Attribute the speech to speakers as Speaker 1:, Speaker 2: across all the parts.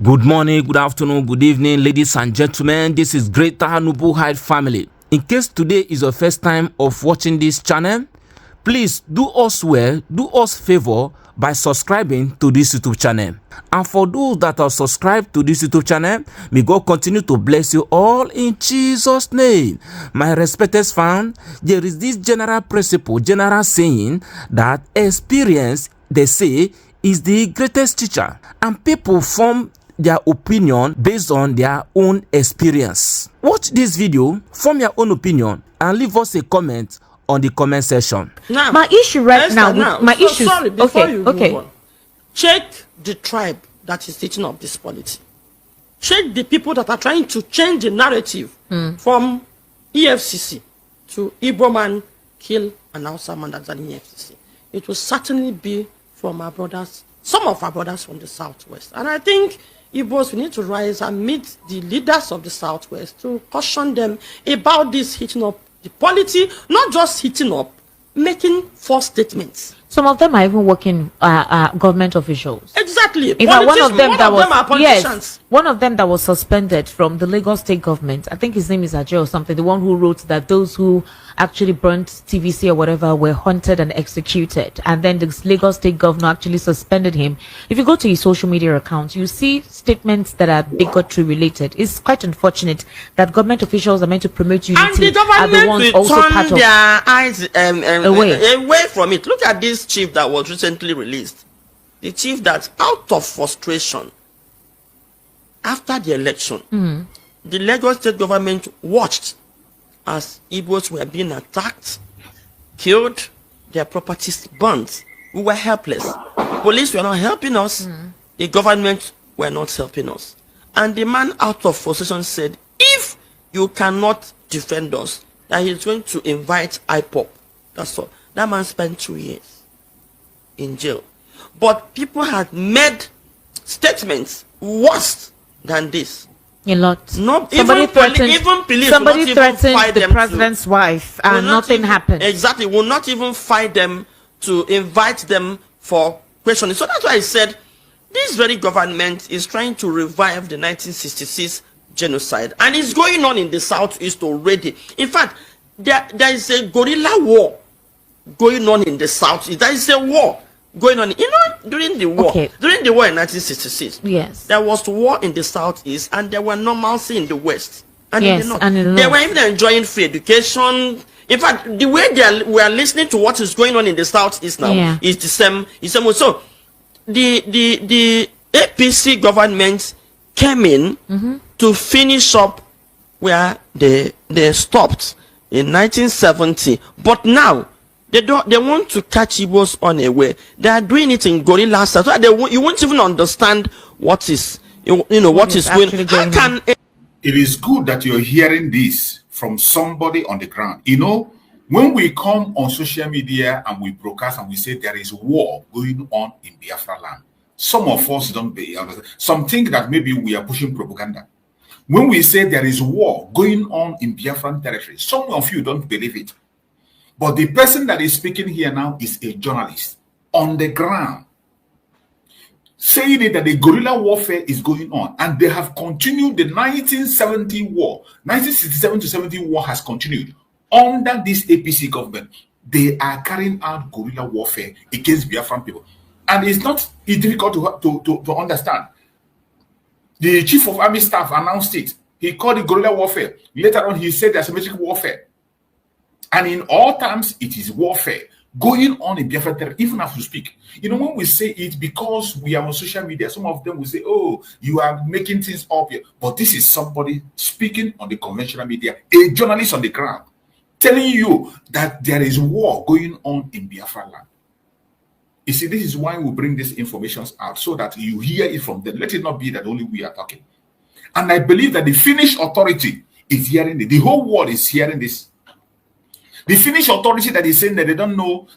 Speaker 1: Good morning, good afternoon, good evening, ladies and gentlemen. This is Greater Nubu Hide family. In case today is your first time of watching this channel, please do us well, do us favor by subscribing to this YouTube channel. And for those that are subscribed to this YouTube channel, may God continue to bless you all in Jesus' name. My respected fan, there is this general principle, general saying that experience, they say, is the greatest teacher, and people form their opinion based on their own experience. Watch this video, form your own opinion, and leave us a comment on the comment section.
Speaker 2: Now,
Speaker 3: my issue my issue.
Speaker 2: Sorry, before you
Speaker 3: okay.
Speaker 2: move on, check the tribe that is teaching up this polity. Check the people that are trying to change the narrative from EFCC to Igbo man kill an Hausa man that's an EFCC. It will certainly be from our brothers, some of our brothers from the Southwest. And I think Igbos, we need to rise and meet the leaders of the Southwest to caution them about this hitting up the polity, not just hitting up, making false statements.
Speaker 3: Some of them are even working government officials.
Speaker 2: Exactly.
Speaker 3: In fact, one of them
Speaker 2: are politicians.
Speaker 3: One of them that was suspended from the Lagos state government, I think his name is Ajay or something, the one who wrote that those who actually burnt TVC or whatever were hunted and executed, and then the Lagos state governor actually suspended him. If you go to his social media accounts, you see statements that are bigotry related. It's quite unfortunate that government officials are meant to promote unity,
Speaker 2: and the government will turn their eyes away from it. Look at this chief that was recently released. The chief that, out of frustration, after the election, the Lagos state government watched as Igbos were being attacked, killed, their properties burnt. We were helpless. Police were not helping us. The government were not helping us. And the man, out of frustration, said, if you cannot defend us, that he's going to invite IPOP. That's all. That man spent 2 years in jail. But people had made statements worse than this.
Speaker 3: A lot.
Speaker 2: No,
Speaker 3: somebody threatened
Speaker 2: the
Speaker 3: president's wife, and nothing happened.
Speaker 2: Exactly, will not even fight them to invite them for questioning. So that's why I said this very government is trying to revive the 1966 genocide, and it's going on in the Southeast already. In fact, there is a guerrilla war going on in the Southeast. There is a war going on. You know, during the war in 1966,
Speaker 3: yes,
Speaker 2: there was war in the Southeast, and there were normalcy in the West. And
Speaker 3: yes, and in the
Speaker 2: they were even enjoying free education. In fact, the way we are listening to what is going on in the Southeast now is the same. So, the APC government came in to finish up where they stopped in 1970, but now they want to catch Igbos unaware. They are doing it in guerrilla style. So you won't even understand what is what is going on.
Speaker 4: It is good that you're hearing this from somebody on the ground. You know, when we come on social media and we broadcast and we say there is war going on in Biafra land, some of us don't understand. Some think that maybe we are pushing propaganda. When we say there is war going on in Biafran territory, some of you don't believe it. But the person that is speaking here now is a journalist on the ground, saying it that the guerrilla warfare is going on, and they have continued. The 1970 war, 1967 to 70 war has continued under this APC government. They are carrying out guerrilla warfare against Biafran people, and it's difficult to understand. The chief of army staff announced it. He called it guerrilla warfare. Later on, he said asymmetric warfare. And in all terms, it is warfare going on in Biafra territory, even as we speak. You know, when we say it, because we are on social media, some of them will say, oh, you are making things up here. But this is somebody speaking on the conventional media, a journalist on the ground, telling you that there is war going on in Biafra land. You see, this is why we bring these informations out, so that you hear it from them. Let it not be that only we are talking. And I believe that the Finnish authority is hearing it. The whole world is hearing this. The Finnish authority that is saying that they don't know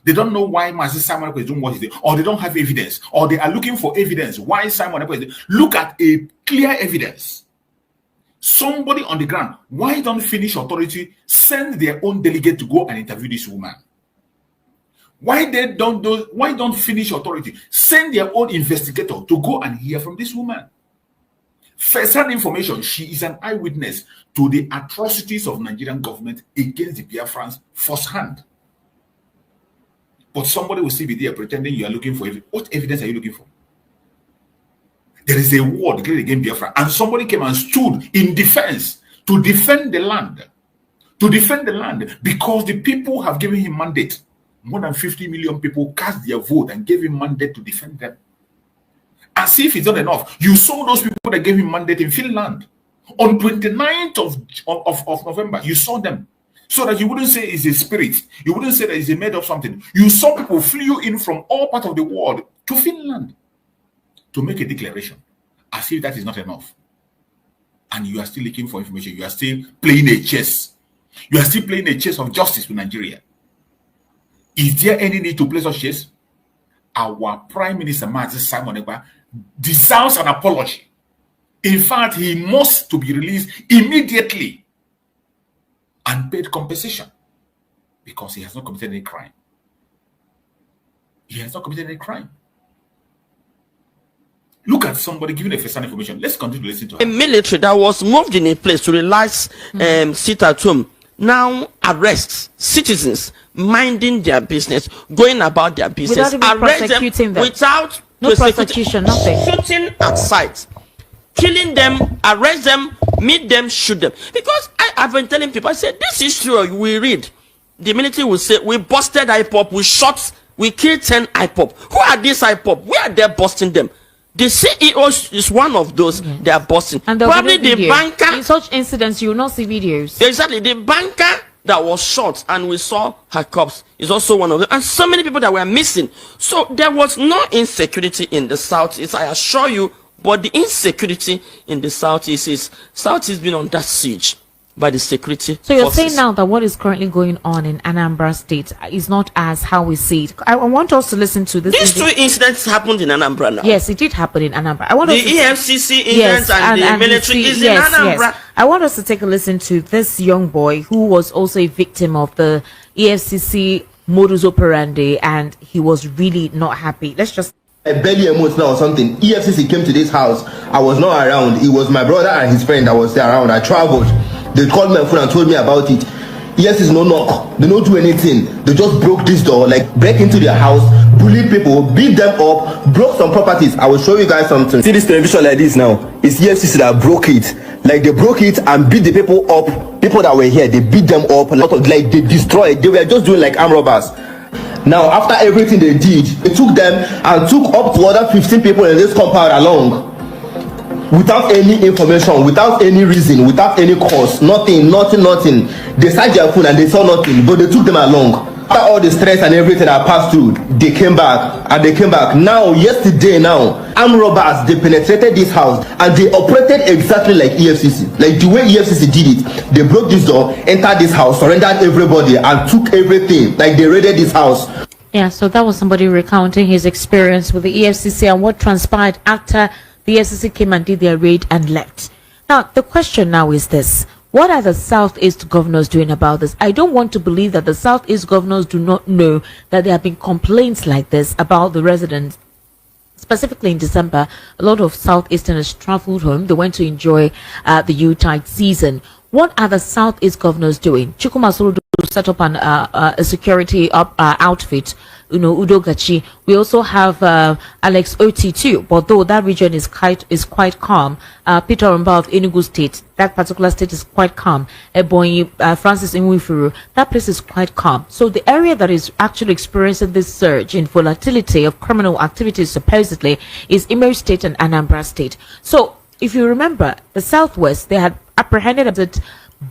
Speaker 4: why Mazi Simon is doing what he's doing, or they don't have evidence, or they are looking for evidence why Simon is doing. Look at a clear evidence. Somebody on the ground. Why don't Finnish authority send their own delegate to go and interview this woman? Why don't Finnish authority send their own investigator to go and hear from this woman? First-hand information, she is an eyewitness to the atrocities of Nigerian government against the Biafrans firsthand. But somebody will still be there pretending you are looking for evidence. What evidence are you looking for? There is a war declared against Biafra, and somebody came and stood in defense to defend the land. To defend the land, because the people have given him mandate. More than 50 million people cast their vote and gave him mandate to defend them. As if it's not enough, you saw those people that gave him mandate in Finland. On 29th of November, you saw them. So that you wouldn't say it's a spirit. You wouldn't say that it's a made of something. You saw people flew in from all parts of the world to Finland to make a declaration. As if that is not enough. And you are still looking for information. You are still playing a chess. You are still playing a chess of justice with Nigeria. Is there any need to play such chess? Our Prime Minister, Simon Ekpa, deserves an apology. In fact, he must to be released immediately and paid compensation because he has not committed any crime. He has not committed any crime. Look at somebody giving a first-hand information. Let's continue to listen to her.
Speaker 2: A military that was moved in a place to relax, sit at home, now arrests citizens minding their business, going about their business,
Speaker 3: without prosecuting them.
Speaker 2: Without
Speaker 3: no prosecution, nothing.
Speaker 2: Shooting at sight, killing them, arrest them, meet them, shoot them. Because I've been telling people, I said, this is true. We read, the military will say, we busted IPOP, we shot, we killed 10 IPOP. Who are these IPOP? Where are they busting them? The CEO is one of those they are busting.
Speaker 3: And
Speaker 2: probably the banker.
Speaker 3: In such incidents, you will not see videos.
Speaker 2: Exactly. The banker that was shot and we saw her corpse is also one of them. And so many people that were missing. So there was no insecurity in the Southeast, I assure you. But the insecurity in the Southeast is been under siege by the security
Speaker 3: So you're
Speaker 2: forces.
Speaker 3: saying now that what is currently going on in Anambra State is not as how we see it. I want us to listen to this.
Speaker 2: These two incidents happened in Anambra now.
Speaker 3: Yes, it did happen in Anambra. I want
Speaker 2: the
Speaker 3: us to
Speaker 2: EFCC incident and the military is in Anambra.
Speaker 3: Yes. I want us to take a listen to this young boy who was also a victim of the EFCC modus operandi, and he was really not happy. Let's just...
Speaker 5: I barely emotional or something. EFCC came to this house. I was not around. It was my brother and his friend that was there around. I traveled. They called my phone and told me about it. EFCC no knock. They don't do anything. They just broke this door, like break into their house, bully people, beat them up, broke some properties. I will show you guys something. See this television like this now? It's EFCC that broke it. Like they broke it and beat the people up. People that were here, they beat them up. Like they destroyed. They were just doing like armed robbers. Now, after everything they did, they took them and took up to other 15 people in this compound along. Without any information, without any reason, without any cause, nothing. They searched their phone and they saw nothing, but they took them along. After all the stress and everything I passed through, they came back. Now, yesterday armed robbers, they penetrated this house and they operated exactly like EFCC. Like the way EFCC did it. They broke this door, entered this house, surrendered everybody and took everything. Like they raided this house.
Speaker 3: Yeah, so that was somebody recounting his experience with the EFCC and what transpired after the EFCC came and did their raid and left. Now, the question now is this. What are the Southeast governors doing about this? I don't want to believe that the Southeast governors do not know that there have been complaints like this about the residents. Specifically in December, a lot of Southeasterners traveled home. They went to enjoy the Yuletide season. What are the Southeast governors doing? Chukwuma Soludo set up a security outfit, Udo Gachi. We also have Alex Oti too, but though that region is quite calm. Peter Rumba of Enugu State, that particular state is quite calm. Ebonyi, Francis Nwifuru, that place is quite calm. So the area that is actually experiencing this surge in volatility of criminal activities supposedly is Imo State and Anambra State. So if you remember, the Southwest, they had apprehended that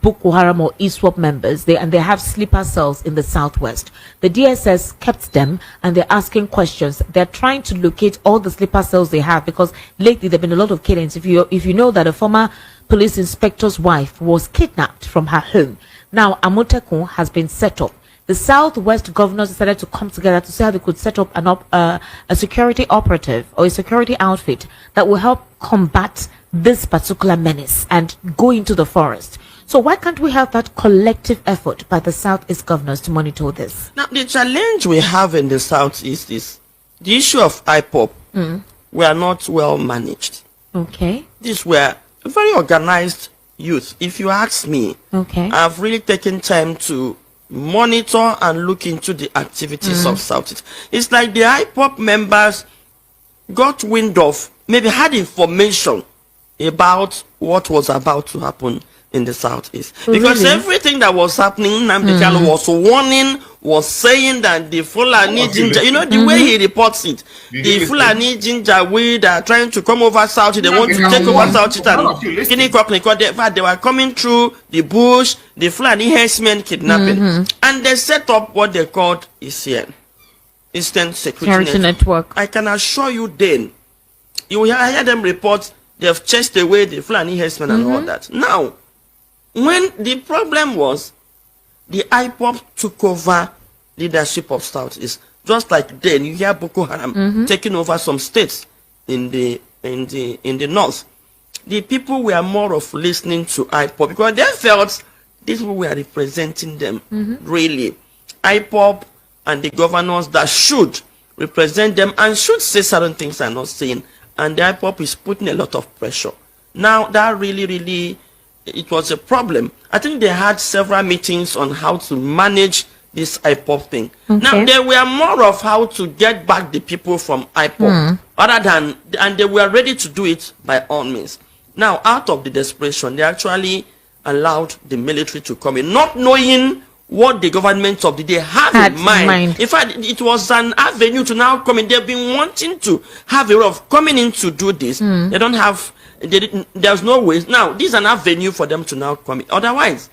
Speaker 3: Boko Haram or ISWAP members, they have sleeper cells in the Southwest. The DSS kept them and they're asking questions. They're trying to locate all the sleeper cells they have, because lately there have been a lot of killings. If you know that a former police inspector's wife was kidnapped from her home, now Amotekun has been set up. The Southwest governors decided to come together to see how they could set up a security operative or a security outfit that will help combat this particular menace and go into the forest. So why can't we have that collective effort by the Southeast governors to monitor this?
Speaker 2: Now, the challenge we have in the Southeast is the issue of IPOP. We are not well managed.
Speaker 3: Okay.
Speaker 2: These were very organized youth. If you ask me,
Speaker 3: okay,
Speaker 2: I've really taken time to monitor and look into the activities of Southeast. It's like the IPOP members got wind of, maybe had information about what was about to happen in the Southeast. Because
Speaker 3: really?
Speaker 2: Everything that was happening, Nnamdi Kanu was warning, was saying that the Fulani Ginger, you know, the way he reports it, the Fulani Ginger, we are trying to come over South, they want to take over South, and they were coming through the bush, the Fulani herdsmen kidnapping, and they set up what they called ECN, Eastern Security
Speaker 3: Network.
Speaker 2: I can assure you then, you will hear them report they have chased away the Fulani herdsmen and all that. Now, when the problem was, the IPOP took over leadership of Southeast, just like then you hear Boko Haram taking over some states in the north. The people were more of listening to IPOP because they felt these people were representing them really. IPOP and the governors that should represent them and should say certain things are not saying, and the IPOP is putting a lot of pressure. Now that really it was a problem. I think they had several meetings on how to manage this IPOP thing. Now they were more of how to get back the people from IPOP other than, and they were ready to do it by all means. Now out of the desperation, they actually allowed the military to come in, not knowing what the government of the day had in mind. In fact, it was an avenue to now come in. They've been wanting to have a way of coming in to do this. They don't have, there's no way. Now, this is an avenue for them to now come in. Otherwise,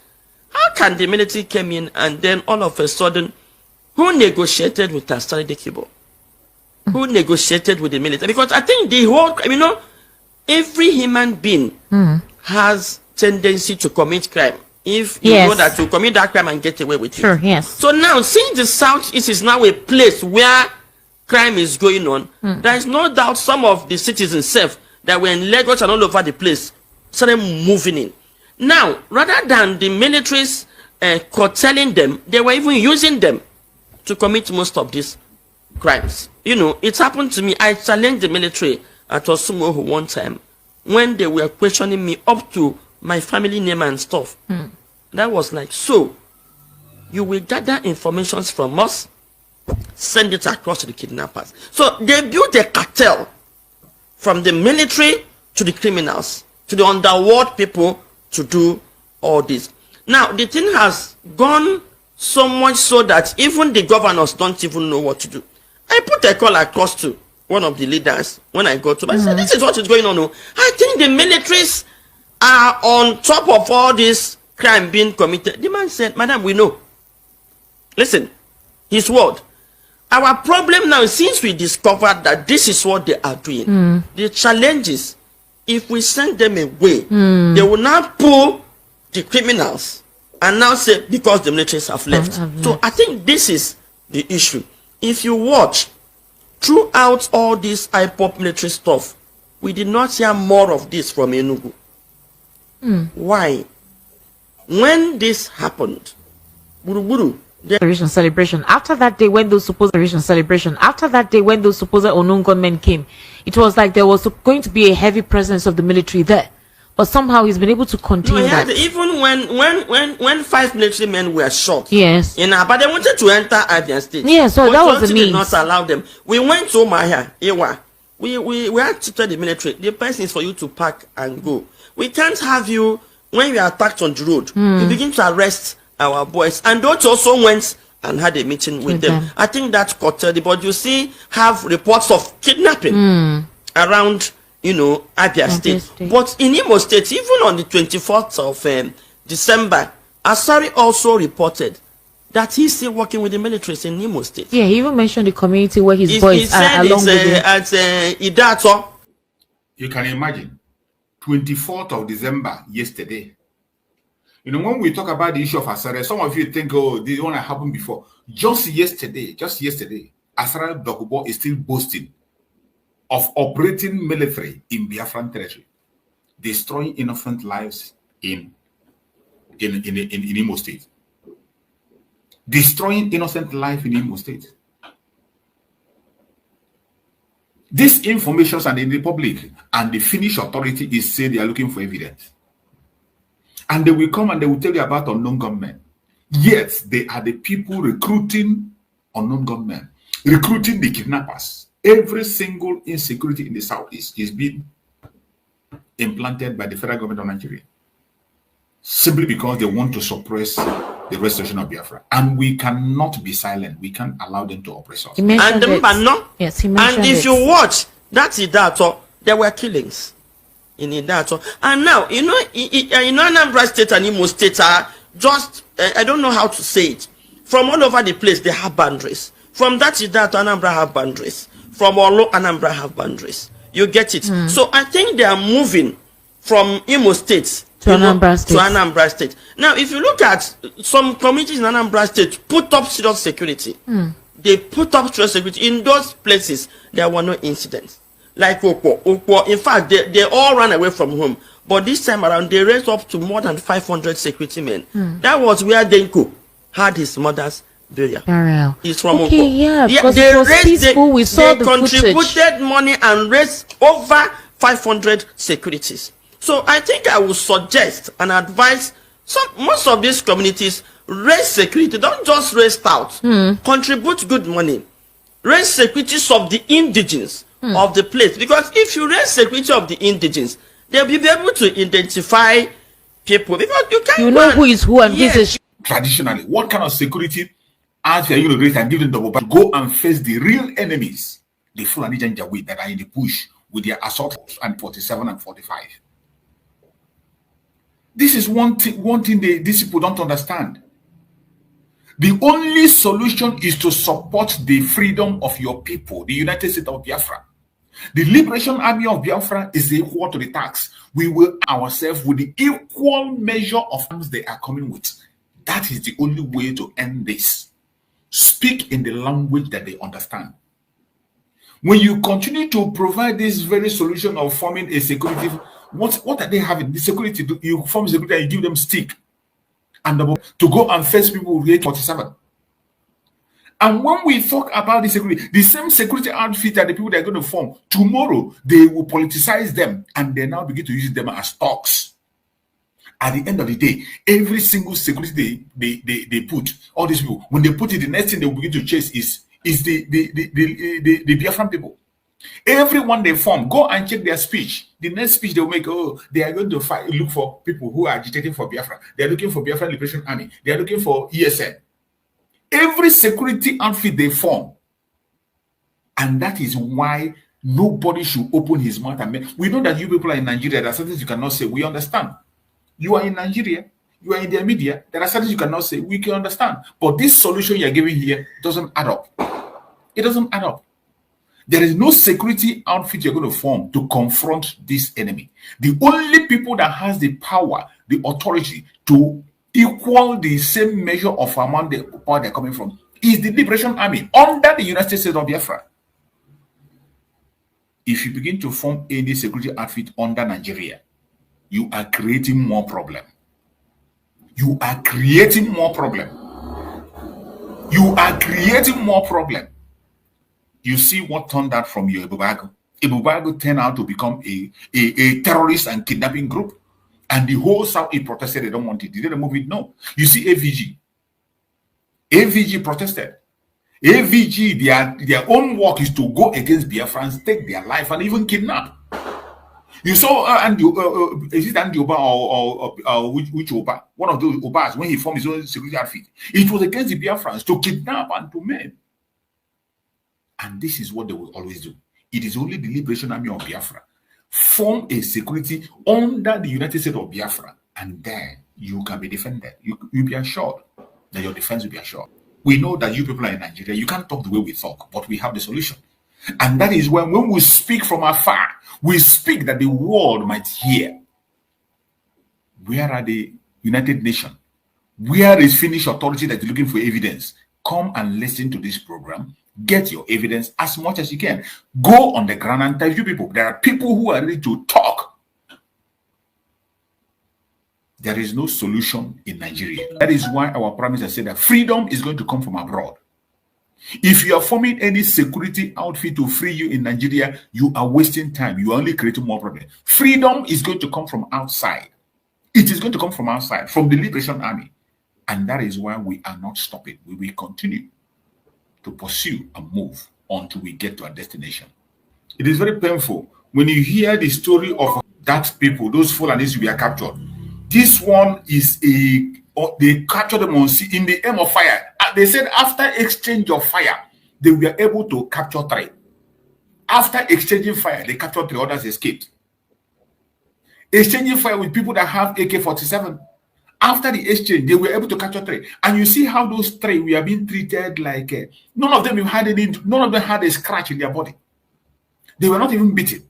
Speaker 2: how can the military come in and then all of a sudden, who negotiated with Asari Kibo? Who negotiated with the military? Because I think the whole, you know, every human being has tendency to commit crime. If you know that you commit that crime and get away with it.
Speaker 3: Sure, yes.
Speaker 2: So now, since the Southeast is now a place where crime is going on, there is no doubt some of the citizens that were in Lagos and all over the place started moving in. Now, rather than the militaries curtailing them, they were even using them to commit most of these crimes. You know, it happened to me. I challenged the military at Osumohu one time when they were questioning me up to my family name and stuff. That was like, so you will gather information from us, send it across to the kidnappers. So they built a cartel from the military to the criminals, to the underworld people to do all this. Now the thing has gone so much so that even the governors don't even know what to do. I put a call across to one of the leaders when I got to him. I said, this is what is going on. I think the militaries are on top of all this crime being committed. The man said, madam, we know. Listen, his word. Our problem now, since we discovered that this is what they are doing, the challenge is, if we send them away, they will now pull the criminals and now say, because the militaries have left. So I think this is the issue. If you watch, throughout all this IPOP military stuff, we did not hear more of this from Enugu. Why? When this happened,
Speaker 3: celebration. After that day, when those supposed celebration, after that day, when those supposed unknown gunmen came, it was like there was going to be a heavy presence of the military there. But somehow he's been able to contain that.
Speaker 2: Even when 5 military men were shot,
Speaker 3: yes,
Speaker 2: but they wanted to enter Abia State.
Speaker 3: Yeah, so that was the means.
Speaker 2: Did not allow them. We went to Mahia, Ewa. We had to tell the military, the person is for you to pack and go. We can't have you, when we are attacked on the road, you begin to arrest our boys. And those also went and had a meeting with them. I think that's curtailed, but you see, have reports of kidnapping around, you know, Abia State. But in Imo State, even on the 24th of December, Asari also reported that he's still working with the militaries in Imo State.
Speaker 3: Yeah, he even mentioned the community where his boys are along with him.
Speaker 2: At Idato.
Speaker 4: You can imagine. 24th of December, yesterday. You know, when we talk about the issue of Asara, some of you think, oh, this one happened before. Just yesterday, Asara Dokubo is still boasting of operating military in Biafran territory, destroying innocent lives in Imo State. Destroying innocent life in Imo State. These informations are in the public, and the Finnish authority is saying they are looking for evidence. And they will come and they will tell you about unknown gunmen. Yet they are the people recruiting unknown gunmen, recruiting the kidnappers. Every single insecurity in the southeast is being implanted by the federal government of Nigeria, simply because they want to suppress the restoration of Biafra. And we cannot be silent. We can't allow them to oppress us.
Speaker 3: He mentioned it. Yes, he mentioned
Speaker 2: and if you watch, that's Idato, there were killings in Idato. And now, you know, Anambra State and Imo State are just, I don't know how to say it. From all over the place, they have boundaries. From that Idato, Anambra have boundaries. From Olo, Anambra have boundaries. You get it? So I think they are moving from Imo State
Speaker 3: to
Speaker 2: Anambra State. Now, if you look at some communities in Anambra State, put up serious security. They put up serious security. In those places, there were no incidents. Like Okpo. In fact, they all ran away from home. But this time around, they raised up to more than 500 security men. That was where Denko had his mother's burial. He's from
Speaker 3: okay,
Speaker 2: Okpo.
Speaker 3: yeah, because it was peaceful. We saw the
Speaker 2: contributed money and raised over 500 securities. So I think I would suggest and advise most of these communities raise security. Don't just raise out. Contribute good money. Raise securities of the indigenes of the place. Because if you raise security of the indigenes, they'll be able to identify people. Because you can't
Speaker 3: know who is who and this is.
Speaker 4: Traditionally, what kind of security are you going to raise and give them double back? Go and face the real enemies, the Fulani Janjaweed that are in the bush with their assault and 47 and 45. This is one thing these people don't understand. The only solution is to support the freedom of your people, the United States of Biafra. The Liberation Army of Biafra is equal to the tax. We will ourselves with the equal measure of arms they are coming with. That is the only way to end this. Speak in the language that they understand. When you continue to provide this very solution of forming a security, what are they having? The security, you form security and you give them stick and to go and face people with AK-47. And when we talk about the security, the same security outfit that the people that are going to form, tomorrow they will politicize them and they now begin to use them as stocks. At the end of the day, every single security they put, all these people, when they put it, the next thing they will begin to chase is the Biafran people. Everyone they form, go and check their speech. The next speech they will make, they are going to look for people who are agitating for Biafra. They are looking for Biafran Liberation Army. They are looking for ESN. Every security outfit they form. And that is why nobody should open his mouth. And we know that you people are in Nigeria. There are certain things you cannot say. We understand. You are in Nigeria. You are in their media. There are certain things you cannot say. We can understand. But this solution you are giving here doesn't add up. It doesn't add up. There is no security outfit you're going to form to confront this enemy. The only people that has the power, the authority to equal the same measure of amount the power they're coming from is the Liberation Army under the United States of Biafra. If you begin to form any security outfit under Nigeria, you are creating more problem. You are creating more problem. You are creating more problem. You see what turned out from your Ebubago. Ebubago turned out to become a terrorist and kidnapping group. And the whole South protested. They don't want it. Did they remove it? No. You see AVG. AVG protested. AVG, their own work is to go against Biafrans, take their life, and even kidnap. You saw is it Andy Oba or which Oba? One of those Obas, when he formed his own security outfit. It was against the Biafrans to kidnap and to maim. And this is what they will always do. It is only the Liberation Army of Biafra. Form a security under the United States of Biafra, and then you can be defended. You'll be assured that your defense will be assured. We know that you people are in Nigeria. You can't talk the way we talk, but we have the solution. And that is when we speak from afar, we speak that the world might hear. Where are the United Nations? Where is Finnish authority that is looking for evidence? Come and listen to this program. Get your evidence as much as you can. Go on the ground and tell you people. There are people who are ready to talk. There is no solution in Nigeria. That is why our Prime Minister said that freedom is going to come from abroad. If you are forming any security outfit to free you in Nigeria, you are wasting time. You are only creating more problems. Freedom is going to come from outside. It is going to come from outside, from the Liberation Army. And that is why we are not stopping. We will continue to pursue and move until we get to our destination. It is very painful when you hear the story of that people, those Fulanis we are captured. This one is they captured them on sea in the aim of fire. They said after exchange of fire, they were able to capture 3. After exchanging fire, they captured 3, others escaped. Exchanging fire with people that have AK-47. After the exchange, they were able to capture 3. And you see how those 3 were being treated like none of them had a scratch in their body. They were not even beaten.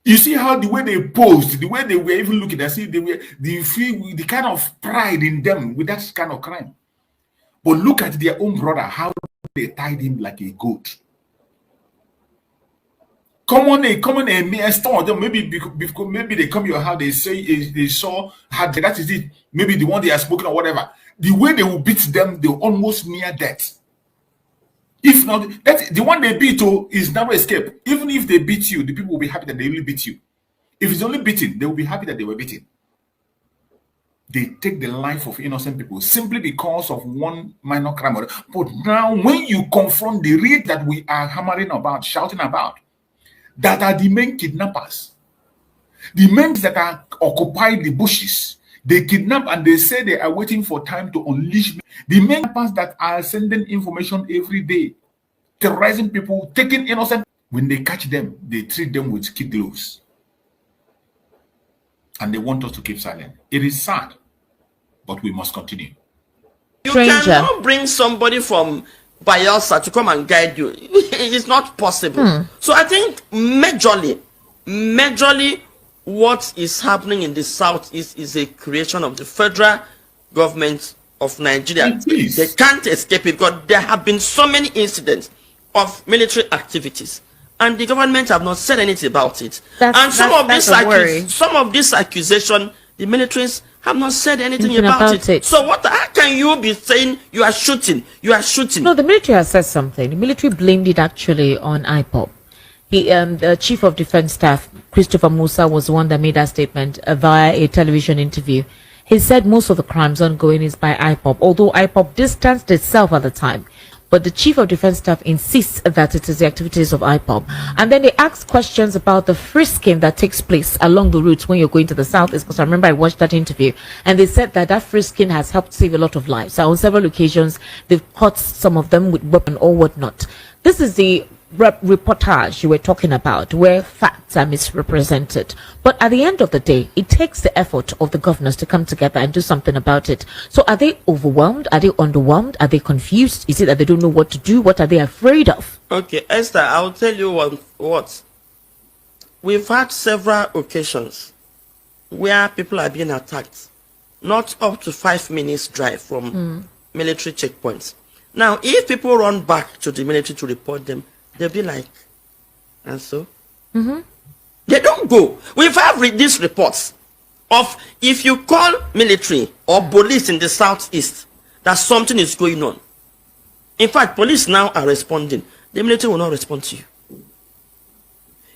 Speaker 4: You see how the way they posed, the way they were even looking, I see they were the kind of pride in them with that kind of crime. But look at their own brother, how they tied him like a goat. Come on, maybe they come to your house, they say they saw how that is it. Maybe the one they are smoking or whatever. The way they will beat them, they're almost near death. If not, that the one they beat is never escape. Even if they beat you, the people will be happy that they really beat you. If it's only beating, they will be happy that they were beaten. They take the life of innocent people simply because of one minor crime. But now, when you confront the real that we are hammering about, shouting about, that are the main kidnappers, the men that are occupied the bushes, they kidnap and they say they are waiting for time to unleash me. The main kidnappers that are sending information every day, terrorizing people, taking innocent. When they catch them, they treat them with kid gloves. And they want us to keep silent. It is sad, but we must continue.
Speaker 2: You cannot bring somebody from Bayelsa to come and guide you. It is not possible. So I think majorly, what is happening in the Southeast is a creation of the federal government of Nigeria. They can't escape it because there have been so many incidents of military activities, and the government have not said anything about it. Some of these accusations, the militaries have not said anything about it. So how can you be saying you are shooting? You are shooting.
Speaker 3: No, the military has said something. The military blamed it actually on IPOB. The chief of defense staff, Christopher Musa, was the one that made that statement via a television interview. He said most of the crimes ongoing is by IPOB, although IPOB distanced itself at the time. But the chief of defense staff insists that it is the activities of IPOB. And then they ask questions about the frisking that takes place along the routes when you're going to the southeast, because I remember I watched that interview, and they said that frisking has helped save a lot of lives. So on several occasions, they've caught some of them with weapon or whatnot. This is the reportage you were talking about, where facts are misrepresented. But at the end of the day, it takes the effort of the governors to come together and do something about it. So are they overwhelmed? Are they underwhelmed? Are they confused? Is it that they don't know what to do? What are they afraid of?
Speaker 2: Okay, Esther, I'll tell you what. We've had several occasions where people are being attacked, not up to 5 minutes drive from military checkpoints. Now, if people run back to the military to report them, they'll be like, and so? They don't go. We've had these reports of if you call military or police in the southeast, that something is going on. In fact, police now are responding. The military will not respond to you.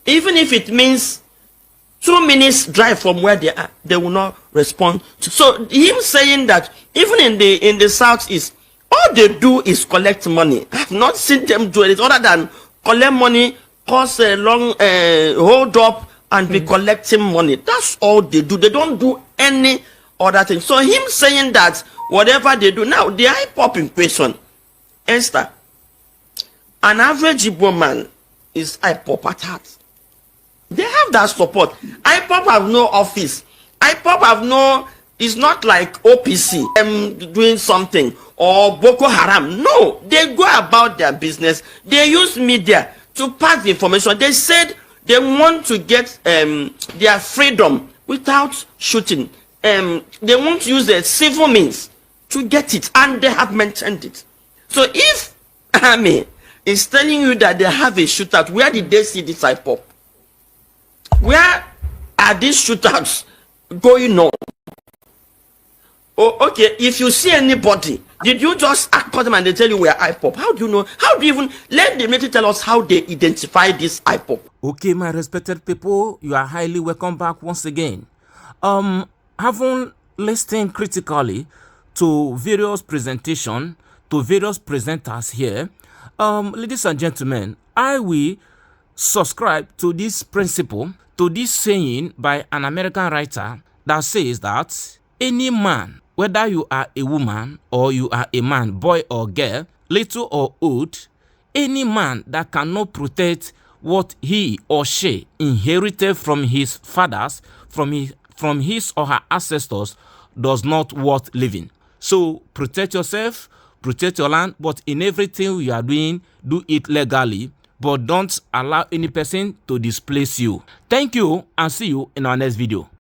Speaker 2: Even if it means 2 minutes drive from where they are, they will not respond. So him saying that even in the southeast, all they do is collect money. I've not seen them do it other than collect money, cause a long hold up, and be collecting money. That's all they do. They don't do any other thing. So him saying that whatever they do now, the IPOB in question, Esther, an average Igbo man is IPOB at heart. They have that support. IPOB have no office. IPOB have no. It's not like OPC doing something or Boko Haram. No, they go about their business. They use media to pass the information. They said they want to get their freedom without shooting. They want to use the civil means to get it, and they have mentioned it. So if army is telling you that they have a shootout, where did they see this IPOB? Where are these shootouts going on? Oh, Okay, if you see anybody, did you just call them and they tell you we are IPOP? How do you know? How do you even let the military tell us how they identify this IPOP?
Speaker 1: Okay, my respected people, you are highly welcome back once again. Having listened critically to various presentations, to various presenters here, ladies and gentlemen, I will subscribe to this principle, to this saying by an American writer that says that any man, whether you are a woman or you are a man, boy or girl, little or old, any man that cannot protect what he or she inherited from his fathers, from his or her ancestors, does not worth living. So protect yourself, protect your land, but in everything you are doing, do it legally, but don't allow any person to displace you. Thank you and see you in our next video.